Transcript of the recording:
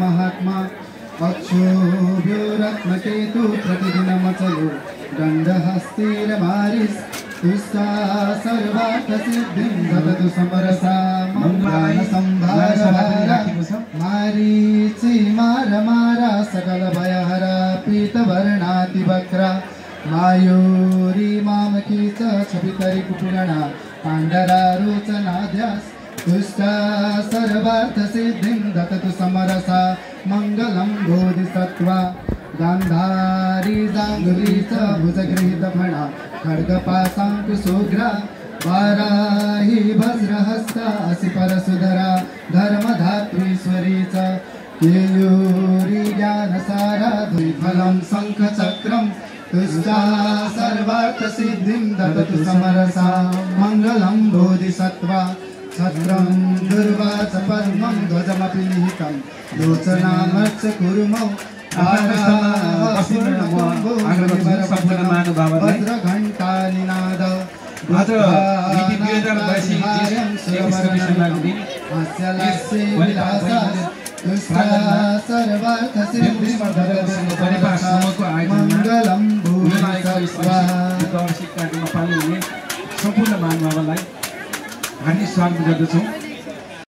महात्मा अक्षोभ्योरत्मकेतु प्रतिदिनमचलो दण्डहस्तिरमारिस् तुष्टा सर्वार्थसिद्धिं ददतु समरसा मङ्गलसम्भारहारा मारीचि मारा सकल भयहरा पीतवर्णातिवक्रा मायूरी मामकी च छवितरि कुपिरणा पाण्डरा रोचनाध्यास् तुष्टा सर्वार्थसिद्धिं ददतु समरसा मङ्गलं बोधिसत्त्वा गान्धारी जाङ्गुली च भुजगृहीतफणा खड्गपाशाङ्कुशोग्रा वाराही वज्रहस्ता असि परसुधरा धर्मधात्रीश्वरी च केयूरी ज्ञानसारा द्विफलं शङ्खचक्रं तुष्टा सर्वार्थसिद्धिं ददतु समरसा मङ्गलं बोधिसत्त्वा छत्रं दुर्वाच पद्मं ध्वजमपि निहितं लोचनामर्च कुर्मौ वज्रघण्टानिनाद मङ्गलं सम्पूर्ण महानुभावलाई हामी स्वागत गर्दछौँ।